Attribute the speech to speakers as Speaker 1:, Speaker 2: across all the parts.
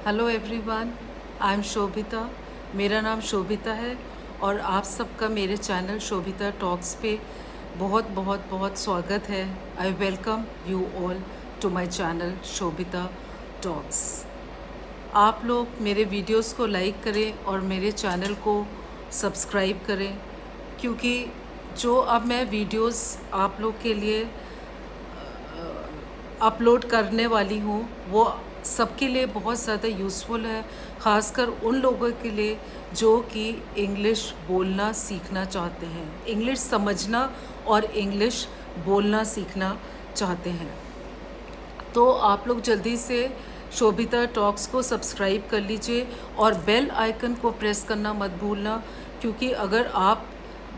Speaker 1: Hello everyone, I am Shobhita. मेरा नाम शोभिता है और आप सबका मेरे चैनल शोभिता टॉक्स पे बहुत बहुत बहुत स्वागत है। I welcome you all to my channel Shobhita talks. आप लोग मेरे वीडियोस को लाइक करें और मेरे चैनल को सब्सक्राइब करें, क्योंकि जो अब मैं वीडियोस आप लोग के लिए अपलोड करने वाली हूँ वो सबके लिए बहुत ज़्यादा यूज़फुल है, ख़ासकर उन लोगों के लिए जो कि इंग्लिश बोलना सीखना चाहते हैं, इंग्लिश समझना और इंग्लिश बोलना सीखना चाहते हैं। तो आप लोग जल्दी से शोभिता टॉक्स को सब्सक्राइब कर लीजिए और बेल आइकन को प्रेस करना मत भूलना, क्योंकि अगर आप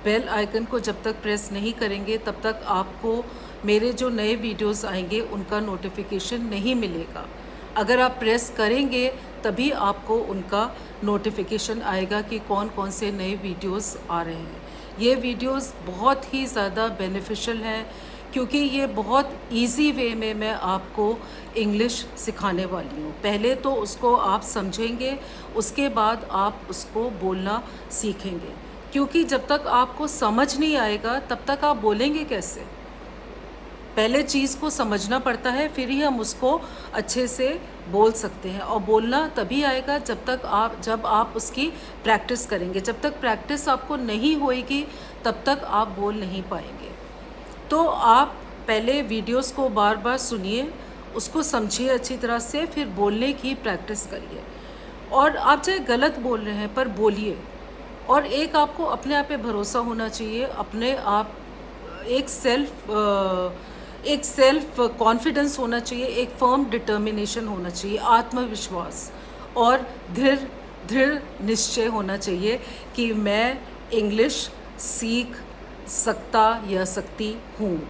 Speaker 1: बेल आइकन को जब तक प्रेस नहीं करेंगे तब तक आपको मेरे जो नए वीडियोस आएंगे उनका नोटिफिकेशन नहीं मिलेगा। अगर आप प्रेस करेंगे तभी आपको उनका नोटिफिकेशन आएगा कि कौन कौन से नए वीडियोस आ रहे हैं। ये वीडियोस बहुत ही ज़्यादा बेनिफिशियल हैं, क्योंकि ये बहुत इजी वे में मैं आपको इंग्लिश सिखाने वाली हूँ। पहले तो उसको आप समझेंगे, उसके बाद आप उसको बोलना सीखेंगे, क्योंकि जब तक आपको समझ नहीं आएगा तब तक आप बोलेंगे कैसे। पहले चीज़ को समझना पड़ता है, फिर ही हम उसको अच्छे से बोल सकते हैं। और बोलना तभी आएगा जब आप उसकी प्रैक्टिस करेंगे। जब तक प्रैक्टिस आपको नहीं होएगी तब तक आप बोल नहीं पाएंगे। तो आप पहले वीडियोस को बार बार सुनिए, उसको समझिए अच्छी तरह से, फिर बोलने की प्रैक्टिस करिए। और आप चाहे गलत बोल रहे हैं पर बोलिए। और एक आपको अपने आप पे भरोसा होना चाहिए, अपने आप एक सेल्फ कॉन्फिडेंस होना चाहिए, एक फर्म डिटर्मिनेशन होना चाहिए, आत्मविश्वास और दृढ़ निश्चय होना चाहिए कि मैं इंग्लिश सीख सकता या सकती हूँ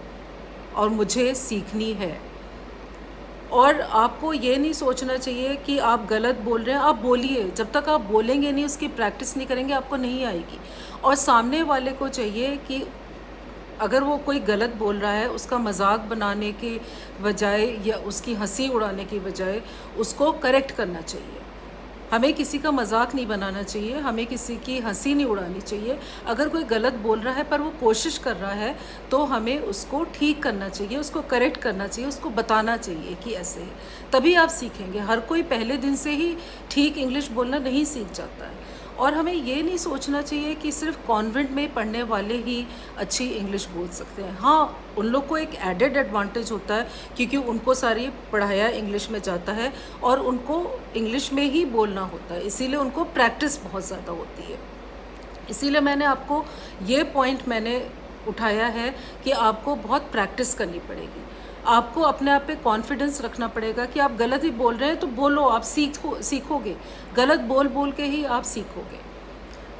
Speaker 1: और मुझे सीखनी है। और आपको ये नहीं सोचना चाहिए कि आप गलत बोल रहे हैं। आप बोलिए, जब तक आप बोलेंगे नहीं, उसकी प्रैक्टिस नहीं करेंगे, आपको नहीं आएगी। और सामने वाले को चाहिए कि अगर वो कोई गलत बोल रहा है, उसका मजाक बनाने के बजाय या उसकी हंसी उड़ाने की बजाय उसको करेक्ट करना चाहिए। हमें किसी का मजाक नहीं बनाना चाहिए, हमें किसी की हंसी नहीं उड़ानी चाहिए। अगर कोई गलत बोल रहा है पर वो कोशिश कर रहा है तो हमें उसको ठीक करना चाहिए, उसको करेक्ट करना चाहिए, उसको बताना चाहिए कि ऐसे है, तभी आप सीखेंगे। हर कोई पहले दिन से ही ठीक इंग्लिश बोलना नहीं सीख जाता है। और हमें ये नहीं सोचना चाहिए कि सिर्फ कॉन्वेंट में पढ़ने वाले ही अच्छी इंग्लिश बोल सकते हैं। हाँ, उन लोग को एक एडेड एडवांटेज होता है, क्योंकि उनको सारी पढ़ाया इंग्लिश में जाता है और उनको इंग्लिश में ही बोलना होता है, इसीलिए उनको प्रैक्टिस बहुत ज़्यादा होती है। इसीलिए मैंने आपको ये पॉइंट उठाया है कि आपको बहुत प्रैक्टिस करनी पड़ेगी। आपको अपने आप पे कॉन्फिडेंस रखना पड़ेगा कि आप गलत ही बोल रहे हैं तो बोलो, आप सीखोगे। गलत बोल के ही आप सीखोगे।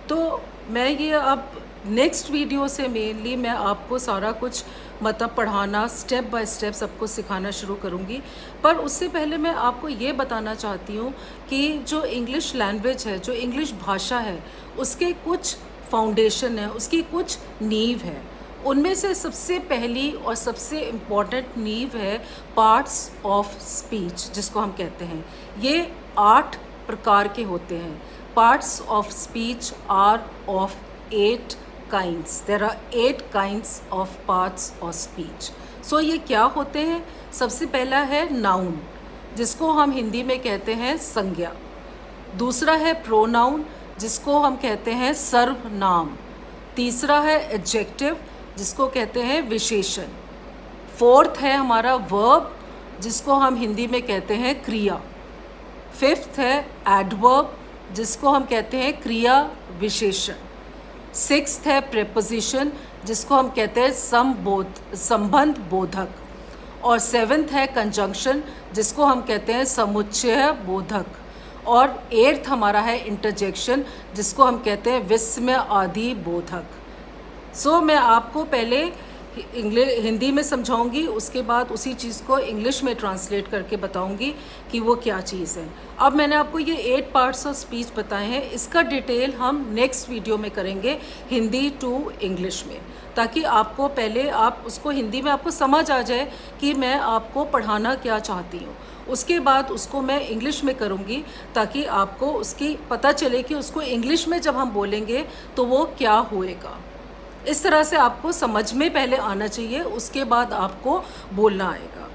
Speaker 1: तो मैं ये अब नेक्स्ट वीडियो से मेनली मैं आपको सारा कुछ मतलब पढ़ाना, स्टेप बाय स्टेप सबको सिखाना शुरू करूँगी। पर उससे पहले मैं आपको ये बताना चाहती हूँ कि जो इंग्लिश लैंग्वेज है, जो इंग्लिश भाषा है, उसके कुछ फाउंडेशन है, उसकी कुछ नींव है। उनमें से सबसे पहली और सबसे इम्पॉर्टेंट नींव है पार्ट्स ऑफ स्पीच, जिसको हम कहते हैं। ये 8 प्रकार के होते हैं। Parts of speech are of 8 kinds. There are 8 kinds of parts of speech. So ये क्या होते हैं? सबसे पहला है नाउन, जिसको हम हिंदी में कहते हैं संज्ञा। दूसरा है प्रोनाउन, जिसको हम कहते हैं सर्वनाम। तीसरा है एडजेक्टिव, जिसको कहते हैं विशेषण। फोर्थ है हमारा वर्ब, जिसको हम हिंदी में कहते हैं क्रिया। फिफ्थ है एडवर्ब, जिसको हम कहते हैं क्रिया विशेषण। सिक्स्थ है प्रेपोजिशन, जिसको हम कहते हैं संबंध बोधक। और सेवेंथ है कंजंक्शन, जिसको हम कहते हैं समुच्चय बोधक। और एट्थ हमारा है इंटरजेक्शन, जिसको हम कहते हैं विस्मय आदि बोधक। सो मैं आपको पहले हिंदी में समझाऊंगी, उसके बाद उसी चीज़ को इंग्लिश में ट्रांसलेट करके बताऊंगी कि वो क्या चीज़ है। अब मैंने आपको ये 8 पार्ट्स ऑफ स्पीच बताए हैं, इसका डिटेल हम नेक्स्ट वीडियो में करेंगे हिंदी टू इंग्लिश में, ताकि आपको पहले आप उसको हिंदी में आपको समझ आ जाए कि मैं आपको पढ़ाना क्या चाहती हूँ। उसके बाद उसको मैं इंग्लिश में करूँगी ताकि आपको उसकी पता चले कि उसको इंग्लिश में जब हम बोलेंगे तो वो क्या होएगा। इस तरह से आपको समझ में पहले आना चाहिए, उसके बाद आपको बोलना आएगा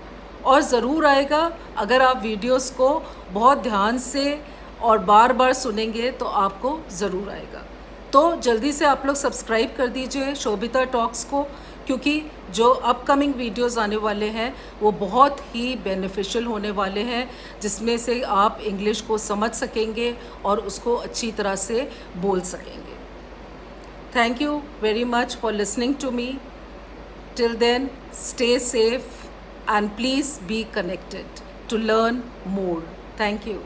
Speaker 1: और ज़रूर आएगा। अगर आप वीडियोस को बहुत ध्यान से और बार बार सुनेंगे तो आपको ज़रूर आएगा। तो जल्दी से आप लोग सब्सक्राइब कर दीजिए शोभिता टॉक्स को, क्योंकि जो अपकमिंग वीडियोस आने वाले हैं वो बहुत ही बेनिफिशियल होने वाले हैं, जिसमें से आप इंग्लिश को समझ सकेंगे और उसको अच्छी तरह से बोल सकेंगे। Thank you very much for listening to me. Till then, stay safe and please be connected to learn more. Thank you.